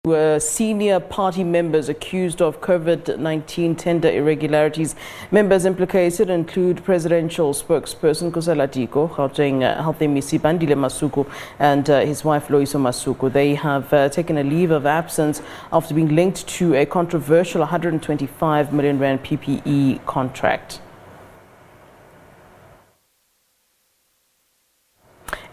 Senior party members accused of COVID-19 tender irregularities. Members implicated include presidential spokesperson Khusela Diko, Gauteng Bandile Masuku, and his wife Loyiso Masuku. They have taken a leave of absence after being linked to a controversial 125 million rand PPE contract.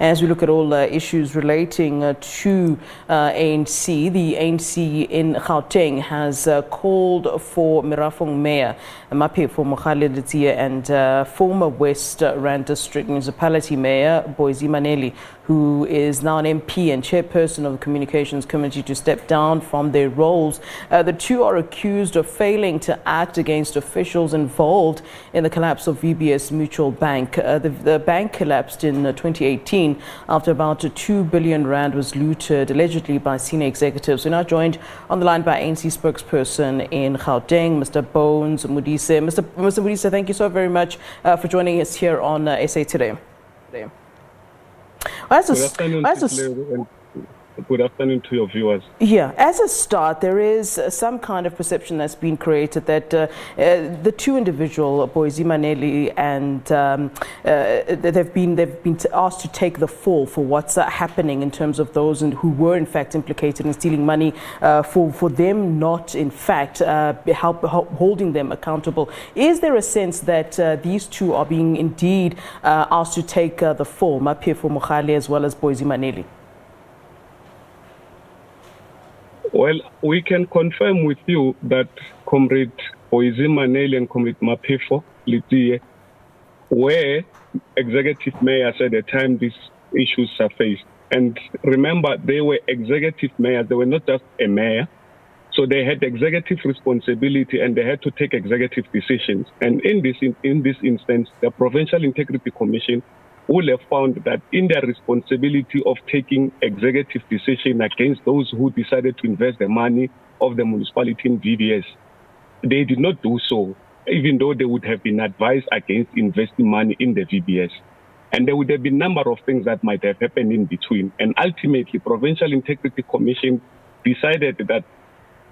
As we look at all issues relating to ANC, the ANC in Gauteng has called for Merafong Mayor Maphefo Mogale-Letsie and former West Rand District Municipality Mayor Boyce Maneli, who is now an MP and chairperson of the Communications Committee, to step down from their roles. The two are accused of failing to act against officials involved in the collapse of VBS Mutual Bank. The bank collapsed in 2018 after about 2 billion rand was looted, allegedly by senior executives. We're now joined on the line by ANC spokesperson in Gauteng, Mr. Bones Modise. Mr. Modise, thank you so very much for joining us here on SA Today. Good afternoon to your viewers. Yeah, as a start, there is some kind of perception that's been created that the two individuals, Boyce Maneli and they've been asked to take the fall for what's happening in terms of those who were in fact implicated in stealing money, for them not in fact holding them accountable. Is there a sense that these two are being indeed asked to take the fall, Maphefo Mogale as well as Boyce Maneli? Well, we can confirm with you that Comrade Boyce Maneli and Comrade Maphefo Mogale-Letsie were executive mayors at the time these issues surfaced. And remember, they were executive mayors. They were not just a mayor. So they had executive responsibility and they had to take executive decisions. And in this instance, the Provincial Integrity Commission will have found that in their responsibility of taking executive decision against those who decided to invest the money of the municipality in VBS, they did not do so, even though they would have been advised against investing money in the VBS. And there would have been a number of things that might have happened in between. And ultimately, Provincial Integrity Commission decided that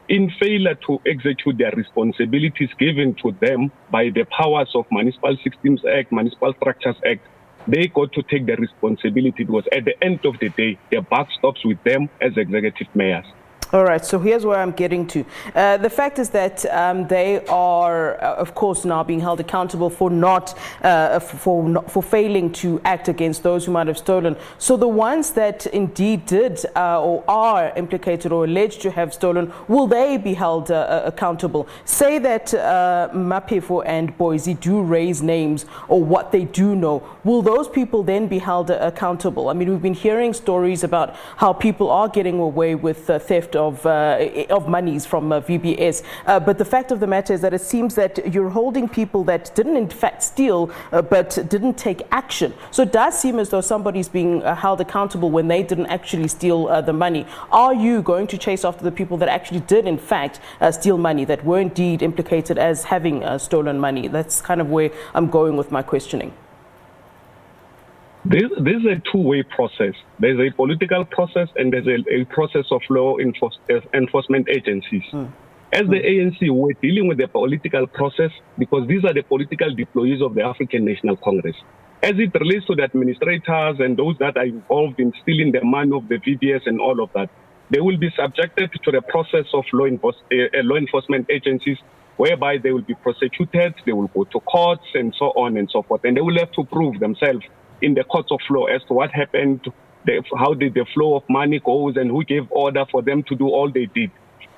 in failure to execute their responsibilities given to them by the powers of Municipal Systems Act, Municipal Structures Act, they got to take the responsibility, because at the end of the day, the buck stops with them as executive mayors. All right, so here's where I'm getting to. The fact is that they are, of course, now being held accountable for for failing to act against those who might have stolen. So the ones that indeed did or are implicated or alleged to have stolen, will they be held accountable? Say that Maphefo and Boyce do raise names or what they do know. Will those people then be held accountable? I mean, we've been hearing stories about how people are getting away with theft of monies from VBS, but the fact of the matter is that it seems that you're holding people that didn't in fact steal but didn't take action. So it does seem as though somebody's being held accountable when they didn't actually steal the money. Are you going to chase after the people that actually did in fact steal money, that were indeed implicated as having stolen money? That's kind of where I'm going with my questioning. This is a two-way process. There's a political process and there's a process of law enforcement agencies. As the ANC, we're dealing with the political process because these are the political deployees of the African National Congress. As it relates to the administrators and those that are involved in stealing the money of the VBS and all of that, they will be subjected to the process of law enforcement agencies, whereby they will be prosecuted, they will go to courts and so on and so forth. And they will have to prove themselves in the courts of law as to what happened, how did the flow of money goes, and who gave order for them to do all they did.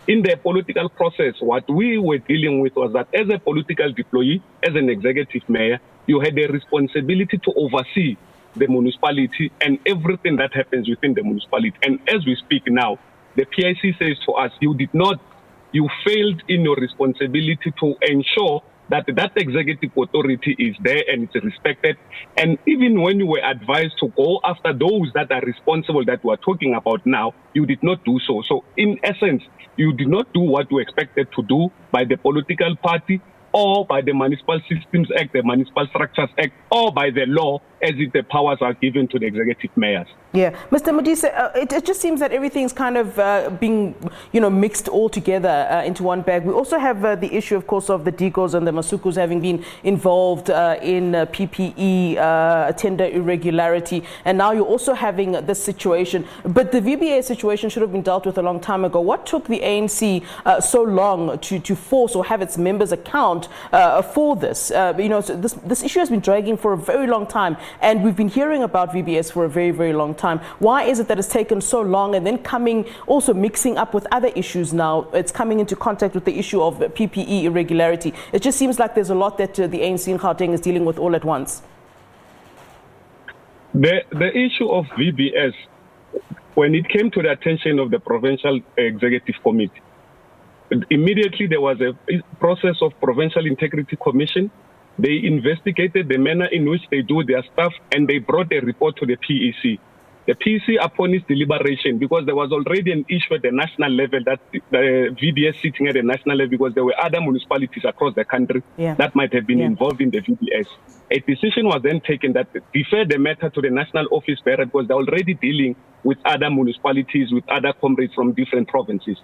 In the political process, what we were dealing with was that as a political deployee, as an executive mayor, you had a responsibility to oversee the municipality and everything that happens within the municipality. And as we speak now, the PIC says to us, you failed in your responsibility to ensure that executive authority is there and it's respected. And even when you were advised to go after those that are responsible that we're talking about now, you did not do so. So in essence, you did not do what you expected to do by the political party or by the Municipal Systems Act, the Municipal Structures Act, or by the law as if the powers are given to the executive mayors. Yeah, Mr. Modise, it just seems that everything's kind of being, mixed all together into one bag. We also have the issue, of course, of the Dikos and the Masukus having been involved in PPE tender irregularity, and now you're also having this situation. But the VBA situation should have been dealt with a long time ago. What took the ANC so long to force or have its members account for this? So this issue has been dragging for a very long time, and we've been hearing about VBS for a very, very long time. Why is it that it's taken so long, and then also mixing up with other issues now? It's coming into contact with the issue of PPE irregularity. It just seems like there's a lot that the ANC in Gauteng is dealing with all at once. The issue of VBS, when it came to the attention of the Provincial Executive Committee, immediately there was a process of Provincial Integrity Commission. They investigated the manner in which they do their stuff, and they brought a report to the PEC. The PEC, upon its deliberation, because there was already an issue at the national level, that the VBS sitting at the national level, because there were other municipalities across the country that might have been involved in the VBS. A decision was then taken that defer the matter to the national office bearer, because they're already dealing with other municipalities, with other comrades from different provinces.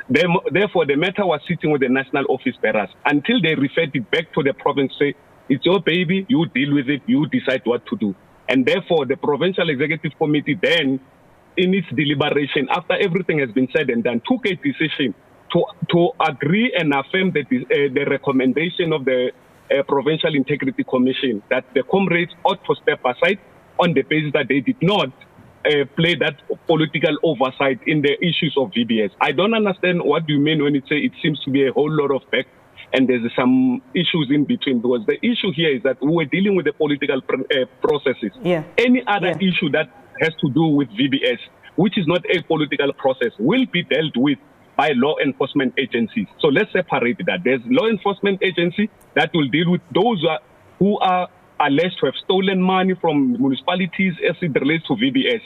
Therefore, the matter was sitting with the national office bearers until they referred it back to the province, say, it's your baby, you deal with it, you decide what to do. And therefore, the Provincial Executive Committee then, in its deliberation, after everything has been said and done, took a decision to agree and affirm the recommendation of the Provincial Integrity Commission that the comrades ought to step aside on the basis that they did not play that political oversight in the issues of VBS. I don't understand what you mean when you say it seems to be a whole lot of back and there's some issues in between, because the issue here is that we were dealing with the political processes. Any other issue that has to do with VBS, which is not a political process, will be dealt with by law enforcement agencies. So let's separate that. There's law enforcement agency that will deal with those who are alleged to have stolen money from municipalities as it relates to VBS.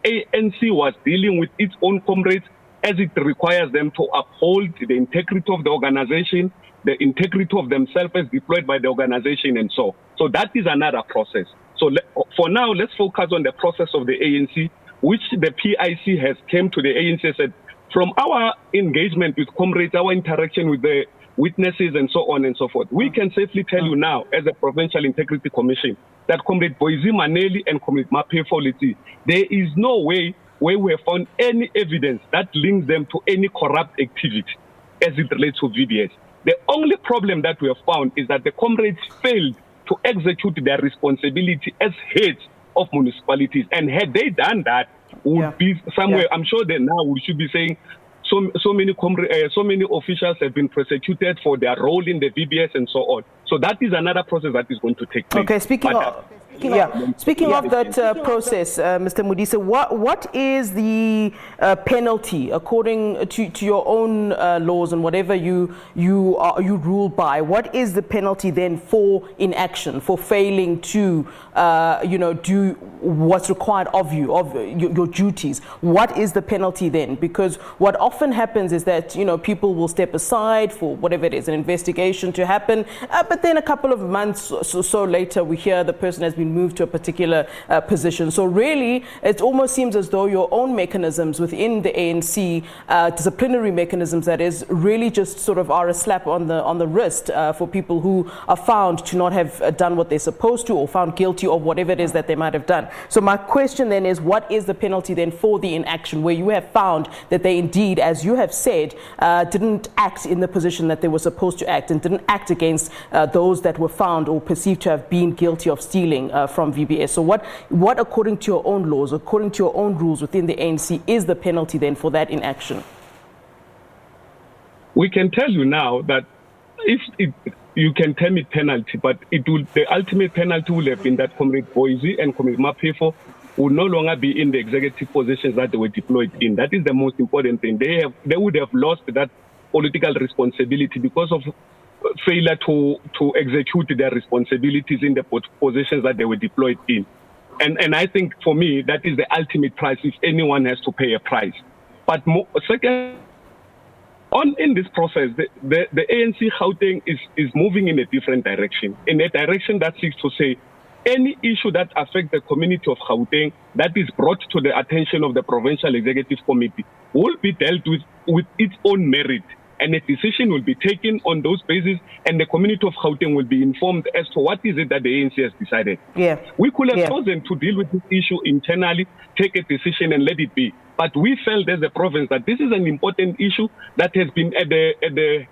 ANC was dealing with its own comrades as it requires them to uphold the integrity of the organization, the integrity of themselves as deployed by the organization, and so. So that is another process. So for now, let's focus on the process of the ANC, which the PIC has came to the ANC and said, from our engagement with comrades, our interaction with the witnesses and so on and so forth, we can safely tell you now, as a Provincial Integrity Commission, that Comrade Boyce Maneli and Comrade Maphefo Mogale-Letsie, there is no way where we have found any evidence that links them to any corrupt activity as it relates to VBS. The only problem that we have found is that the comrades failed to execute their responsibility as heads of municipalities. And had they done that, would be somewhere, I'm sure that now we should be saying so many officials have been prosecuted for their role in the VBS and so on. So that is another process that is going to take place. Okay, speaking of that process, Mr. Modise, what is the penalty according to your own laws and whatever you rule by? What is the penalty then for inaction, for failing to do what's required of you, of your duties? What is the penalty then? Because what often happens is that people will step aside for whatever it is, an investigation to happen, but then a couple of months or so later we hear the person has been moved to a particular position. So really, it almost seems as though your own mechanisms within the ANC, disciplinary mechanisms that is, really just sort of are a slap on the wrist for people who are found to not have done what they're supposed to or found guilty of whatever it is that they might have done. So my question then is, what is the penalty then for the inaction where you have found that they indeed, as you have said, didn't act in the position that they were supposed to act and didn't act against those that were found or perceived to have been guilty of stealing from VBS? So what according to your own laws, according to your own rules within the ANC, is the penalty then for that inaction? We can tell you now that you can term it penalty, but the ultimate penalty will have been that Comrade Boyce and Comrade Maphefo will no longer be in the executive positions that they were deployed in. That is the most important thing. They would have lost that political responsibility because of failure to execute their responsibilities in the positions that they were deployed in. And I think for me, that is the ultimate price if anyone has to pay a price. But second, in this process, the ANC Gauteng is moving in a different direction, in a direction that seeks to say, any issue that affects the community of Gauteng that is brought to the attention of the Provincial Executive Committee will be dealt with its own merit, and a decision will be taken on those bases, and the community of Gauteng will be informed as to what is it that the ANC has decided. Yeah. We could have chosen to deal with this issue internally, take a decision and let it be. But we felt as a province that this is an important issue that has been at the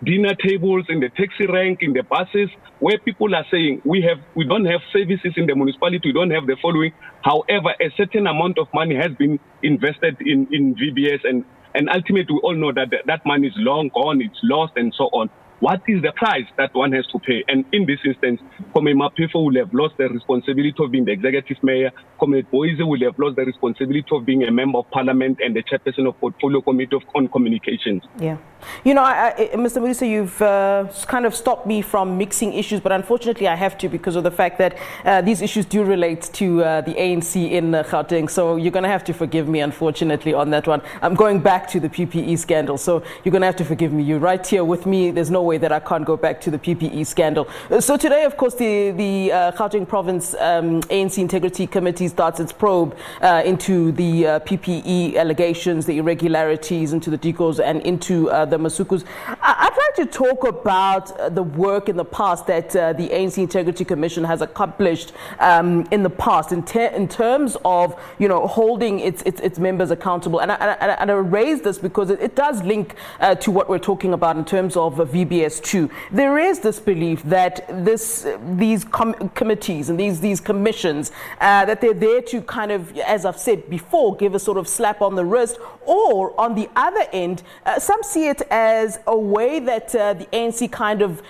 dinner tables, in the taxi rank, in the buses, where people are saying we don't have services in the municipality, we don't have the following. However, a certain amount of money has been invested in VBS, and ultimately we all know that that money is long gone, it's lost, and so on. What is the price that one has to pay? And in this instance, Comrade Maphefo will have lost the responsibility of being the executive mayor. Comrade Boyce will have lost the responsibility of being a member of parliament and the chairperson of Portfolio Committee on Communications. Yeah. You know, Mr. Modise, you've kind of stopped me from mixing issues, but unfortunately I have to because of the fact that these issues do relate to the ANC in Gauteng. So you're going to have to forgive me, unfortunately, on that one. I'm going back to the PPE scandal, so you're going to have to forgive me. You're right here with me. There's no way that I can't go back to the PPE scandal. So today, of course, the Gauteng Province ANC Integrity Committee starts its probe into the PPE allegations, the irregularities, into the Dikos and into the Masukus. I'd like to talk about the work in the past that the ANC Integrity Commission has accomplished in the past in terms of, you know, holding its members accountable. And I raise this because it does link to what we're talking about in terms of VBS 2. There is this belief that these committees and these commissions that they're there to kind of, as I've said before, give a sort of slap on the wrist, or on the other end, some see it as a way that the ANC kind of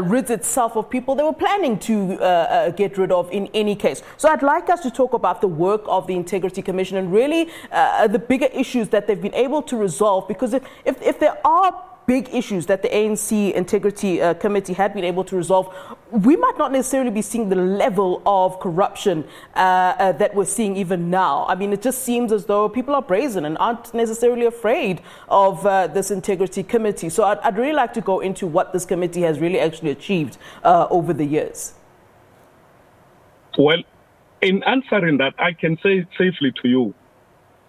rids itself of people they were planning to get rid of in any case. So I'd like us to talk about the work of the Integrity Commission and really the bigger issues that they've been able to resolve, because if there are big issues that the ANC Integrity Committee had been able to resolve, we might not necessarily be seeing the level of corruption that we're seeing even now. I mean, it just seems as though people are brazen and aren't necessarily afraid of this Integrity Committee. So I'd really like to go into what this committee has really actually achieved over the years. Well, in answering that, I can say safely to you,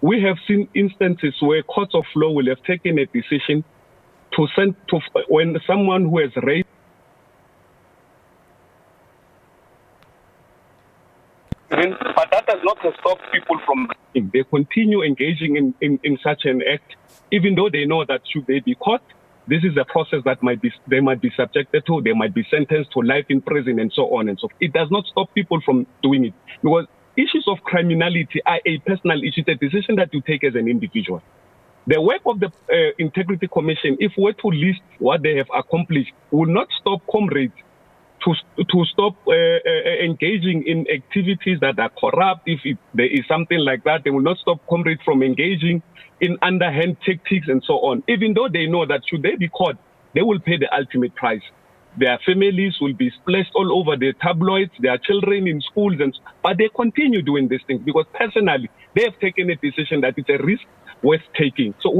we have seen instances where courts of law will have taken a decision to send to when someone who has raped but that does not stop people from they continue engaging in such an act, even though they know that should they be caught, this is a process that they might be subjected to, they might be sentenced to life in prison and so on and so forth. It does not stop people from doing it, because issues of criminality are a personal issue, a decision that you take as an individual. The work of the Integrity Commission, if we're to list what they have accomplished, will not stop comrades to stop engaging in activities that are corrupt. If there is something like that, they will not stop comrades from engaging in underhand tactics and so on, even though they know that should they be caught, they will pay the ultimate price. Their families will be splashed all over the tabloids, their children in schools, but they continue doing these things because personally they have taken a decision that it's a risk worth taking. So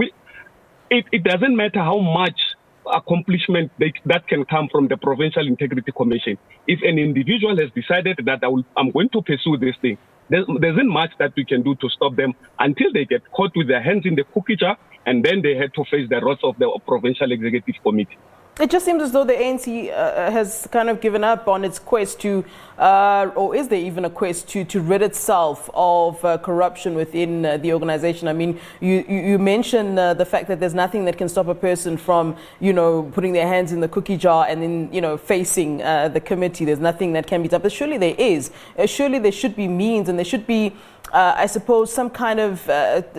it doesn't matter how much accomplishment that can come from the Provincial Integrity Commission. If an individual has decided that I'm going to pursue this thing, there isn't much that we can do to stop them until they get caught with their hands in the cookie jar, and then they have to face the wrath of the Provincial Executive Committee. It just seems as though the ANC has kind of given up on its quest to, or is there even a quest to rid itself of corruption within the organization? I mean, you mentioned the fact that there's nothing that can stop a person from, you know, putting their hands in the cookie jar and then, you know, facing the committee. There's nothing that can be done. But surely there is. Surely there should be means, and there should be, I suppose, some kind of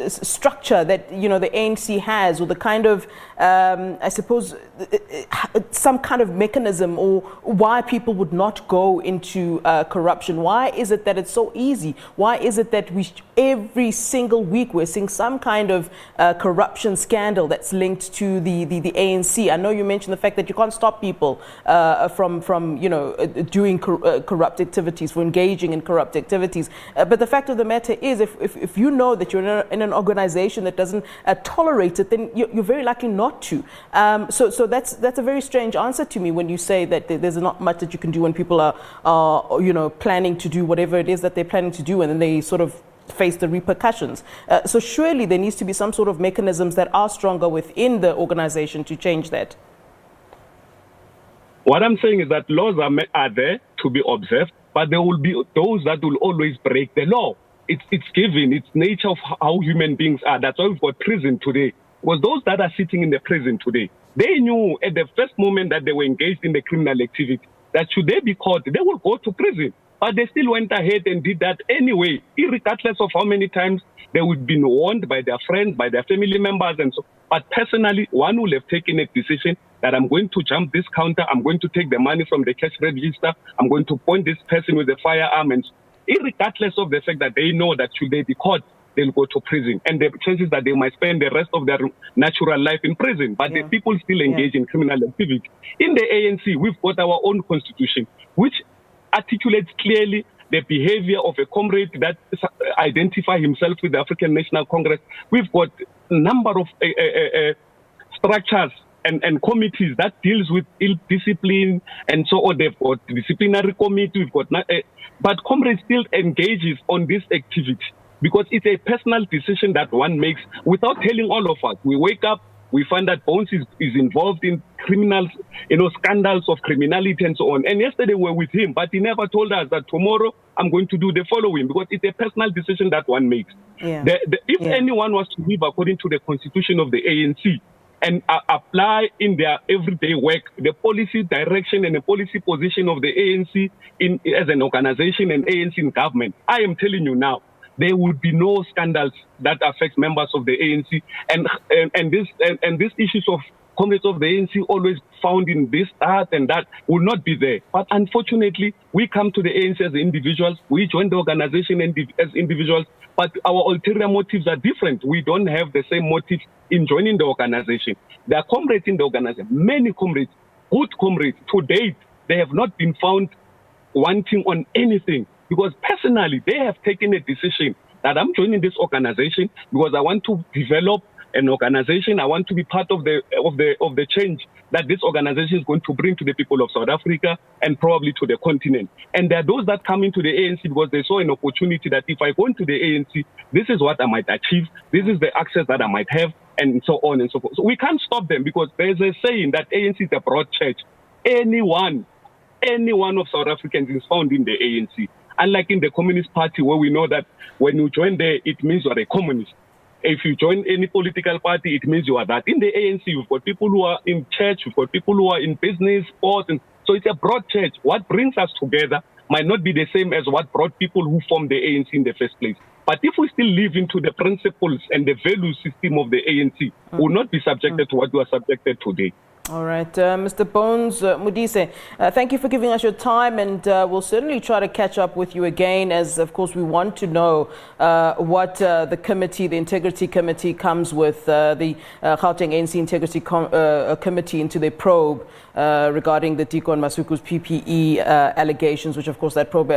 structure that, you know, the ANC has, or the kind of, I suppose, some kind of mechanism, or why people would not go into corruption. Why is it that it's so easy? Why is it that every single week we're seeing some kind of corruption scandal that's linked to the ANC? I know you mentioned the fact that you can't stop people from you know, doing corrupt activities, for engaging in corrupt activities. But the fact of the matter matter is, if you know that you're in an organization that doesn't tolerate it, then you're very likely not to. So that's a very strange answer to me when you say that there's not much that you can do when people are planning to do whatever it is that they're planning to do, and then they sort of face the repercussions. So surely there needs to be some sort of mechanisms that are stronger within the organization to change that. What I'm saying is that laws are there to be observed, but there will be those that will always break the law. It's given, it's nature of how human beings are. That's why we've got prison today. Because those that are sitting in the prison today, they knew at the first moment that they were engaged in the criminal activity that should they be caught, they will go to prison. But they still went ahead and did that anyway, regardless of how many times they would be warned by their friends, by their family members, and so. But personally, one will have taken a decision that I'm going to jump this counter, I'm going to take the money from the cash register, I'm going to point this person with a firearm, and regardless of the fact that they know that should they be caught, they'll go to prison. And the chances that they might spend the rest of their natural life in prison. But the people still engage in criminal activity. In the ANC, we've got our own constitution, which articulates clearly the behavior of a comrade that identify himself with the African National Congress. We've got a number of structures and committees that deals with ill discipline and so on. They've got disciplinary committee. We've got, but comrades still engages on this activity because it's a personal decision that one makes without telling all of us. We wake up, we find that Bones is involved in criminals, scandals of criminality and so on. And yesterday we were with him, but he never told us that tomorrow I'm going to do the following, because it's a personal decision that one makes. If anyone was to live according to the constitution of the ANC and apply in their everyday work the policy direction and the policy position of the ANC as an organization and ANC in government, I am telling you now, there would be no scandals that affect members of the ANC, and these issues of comrades of the ANC always found in this, that, and that will not be there. But unfortunately, we come to the ANC as individuals, we join the organization as individuals, but our ulterior motives are different. We don't have the same motives in joining the organization. There are comrades in the organization, many comrades, good comrades. To date, they have not been found wanting on anything. Because personally, they have taken a decision that I'm joining this organization because I want to develop an organization. I want to be part of the change that this organization is going to bring to the people of South Africa and probably to the continent. And there are those that come into the ANC because they saw an opportunity that if I go into the ANC, this is what I might achieve. This is the access that I might have, and so on and so forth. So we can't stop them because there's a saying that ANC is a broad church. Any one of South Africans is found in the ANC. Unlike in the Communist Party, where we know that when you join there, it means you are a communist. If you join any political party, it means you are that. In the ANC, you've got people who are in church, you've got people who are in business, sports, and so it's a broad church. What brings us together might not be the same as what brought people who formed the ANC in the first place. But if we still live into the principles and the value system of the ANC, we will not be subjected to what we are subjected today. All right, Mr. Bones Modise, thank you for giving us your time, and we'll certainly try to catch up with you again, as of course we want to know what the committee, the Integrity Committee, comes with, the Gauteng ANC Integrity Committee into their probe regarding the Diko and Masuku's PPE allegations, which of course that probe,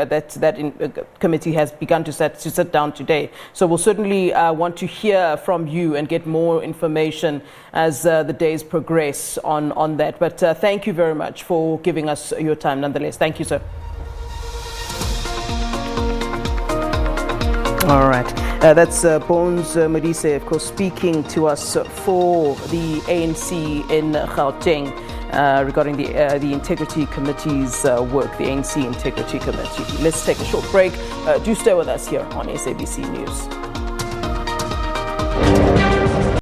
committee has begun to sit down today. So we'll certainly want to hear from you and get more information as the days progress on that. But thank you very much for giving us your time nonetheless. Thank you, sir. All right. That's Bones Modise, of course, speaking to us for the ANC in Gauteng regarding the Integrity Committee's work, the ANC Integrity Committee. Let's take a short break. Do stay with us here on SABC News.